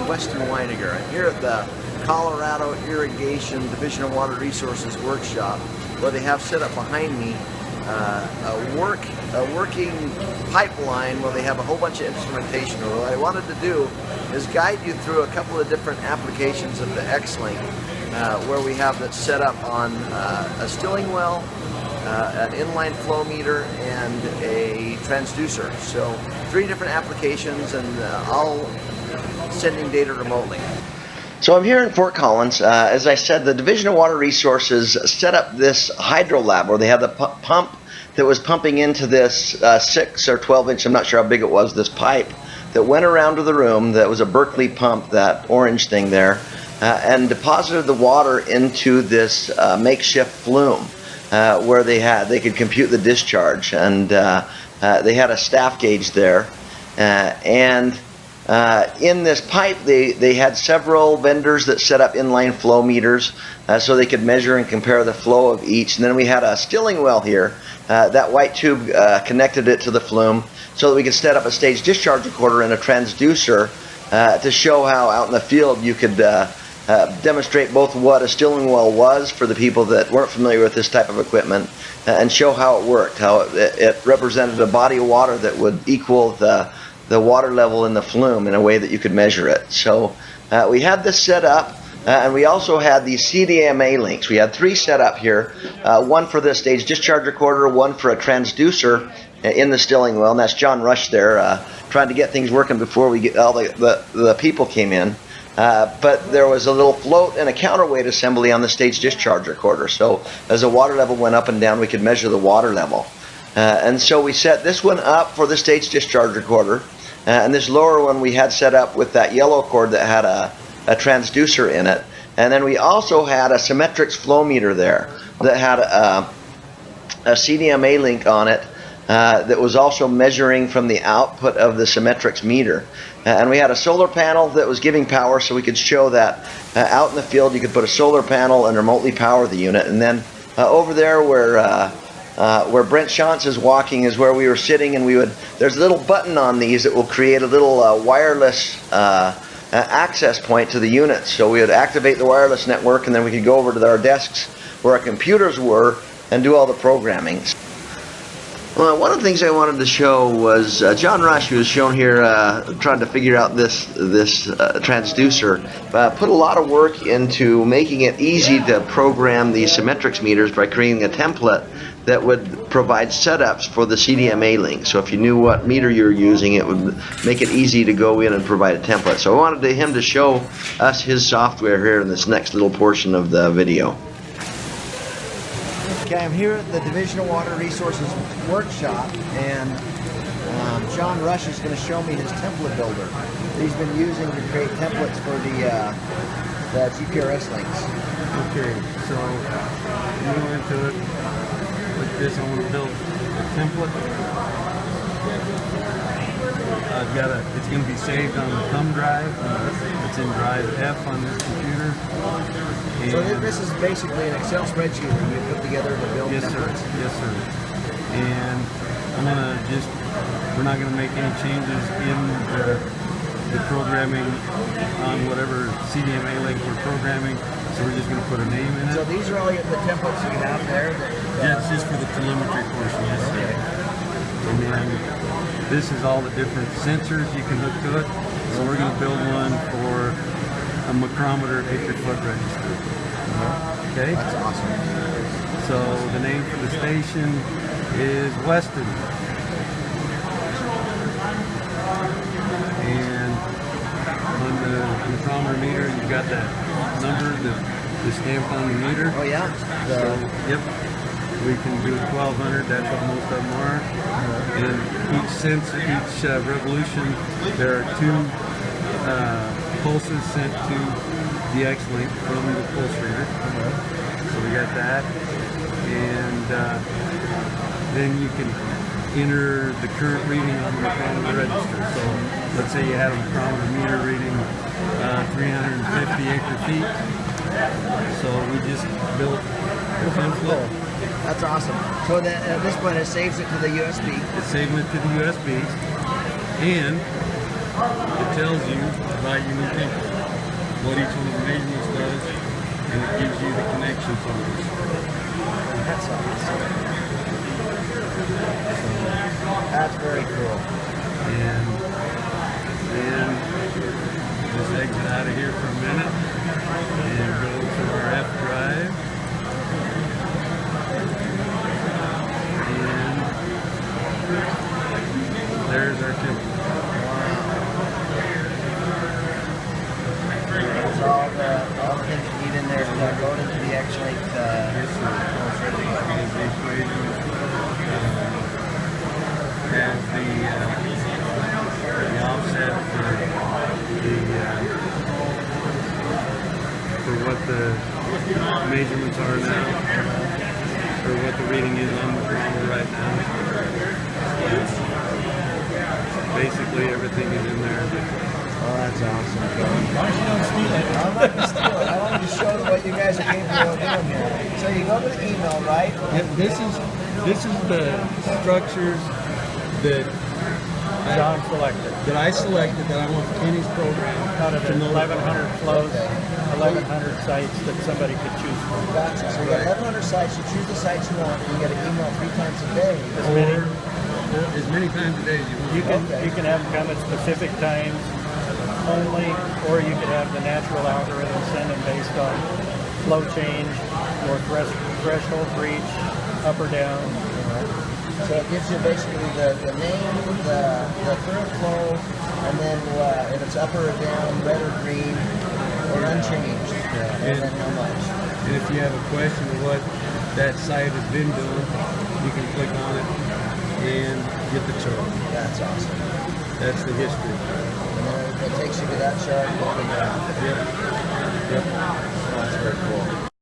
Weston Weiniger. I'm here at the Colorado Irrigation Division of Water Resources Workshop, where they have set up behind me a working pipeline where they have a whole bunch of instrumentation. What I wanted to do is guide you through a couple of different applications of the X-Link, where we have it set up on a stilling well, an inline flow meter, and a transducer. So 3 different applications, and all sending data remotely. So I'm here in Fort Collins. As I said, the Division of Water Resources set up this hydro lab where they have the pump that was pumping into this 6 or 12 inch, I'm not sure how big it was, this pipe that went around to the room. That was a Berkeley pump, that orange thing there, and deposited the water into this makeshift flume where they could compute the discharge, and they had a staff gauge there, and in this pipe they had several vendors that set up inline flow meters so they could measure and compare the flow of each. And then we had a stilling well here. That white tube connected it to the flume so that we could set up a stage discharge recorder and a transducer to show how out in the field you could demonstrate both what a stilling well was for the people that weren't familiar with this type of equipment, and show how it worked, how it represented a body of water that would equal the water level in the flume in a way that you could measure it. So we had this set up, and we also had these CDMA links. We had 3 set up here, one for the stage discharge recorder, one for a transducer in the stilling well, and that's John Rush there trying to get things working before we get all the people came in. But there was a little float and a counterweight assembly on the stage discharge recorder, so as the water level went up and down, we could measure the water level. And so we set this one up for the stage discharge recorder, and this lower one we had set up with that yellow cord that had a transducer in it. And then we also had a Symmetrics flow meter there that had a CDMA link on it that was also measuring from the output of the Symmetrics meter. And we had a solar panel that was giving power, so we could show that out in the field you could put a solar panel and remotely power the unit. And then over there where Brent Shantz is walking is where we were sitting, and there's a little button on these that will create a little wireless access point to the units. So we would activate the wireless network, and then we could go over to our desks where our computers were and do all the programming. Well, one of the things I wanted to show was John Rush, who was shown here trying to figure out this transducer, put a lot of work into making it easy to program these Symmetrics meters by creating a template that would provide setups for the CDMA link. So if you knew what meter you were using, it would make it easy to go in and provide a template. So I wanted him to show us his software here in this next little portion of the video. Okay, I'm here at the Division of Water Resources Workshop, and John Rush is going to show me his template builder that he's been using to create templates for the GPRS links. Okay, so you go into it like this. I want to build a template. It's going to be saved on the thumb drive. It's in drive F on this computer. And so this is basically an Excel spreadsheet that you put together to build templates. Yes, sir. And we're not going to make any changes in the programming on whatever CDMA link we're programming. So we're just going to put a name in it. So these are all the templates you have there? That's just for the telemetry portion, yes. Okay. And then this is all the different sensors you can hook to it. So we're going to build one for a micrometer acre-foot register. Okay? That's awesome. So the name for the station is Weston. And on the micrometer meter, you've got that number that's stamped on the meter. Oh yeah? So, yep. We can do 1200, that's what most of them are. And each sensor, each revolution, there are 2 pulses sent to the X-Link from the pulse reader. So we got that. And then you can enter the current reading on the micrometer register. So let's say you had a micrometer meter reading 350 acre-feet. So we just built a template. That's awesome. So that, at this point it saves it to the USB. It's saving it to the USB. And it tells you about your new tank, what each one of the measurements does, and it gives you the connection points. That's awesome. That's very cool. And then just exit out of here for a minute and go to our F drive. And there's our template. It's all the things you need in there to go into the X-Link. Yes, sir. Has the equation, has the offset for what the measurements are now, or what the reading is on the thermometer right now. Basically, everything is in there. Oh, that's awesome. As long as you don't steal it. I'm not going to steal it. I want to show what you guys are capable of doing here. So you go to the email, right? Yep, this is the structures that John selected. that I selected that I want Kenny's program Out of to the know. 1,100 flows, Okay. 1,100 sites that somebody could choose from. Gotcha. So you got 1,100 sites. You choose the sites you want, and you get an email 3 times a day. Or as many times a day as you want. You can have them come at specific times only, or you could have the natural algorithm send them based on flow change or threshold reach, up or down. So it gives you basically the name, the current flow, and then if it's up or down, red or green, or unchanged, and then how much. And if you have a question of what that site has been doing, you can click on it and get the chart. That's awesome. That's the history. And then it takes you to that chart. Yep. Yep. That's very cool.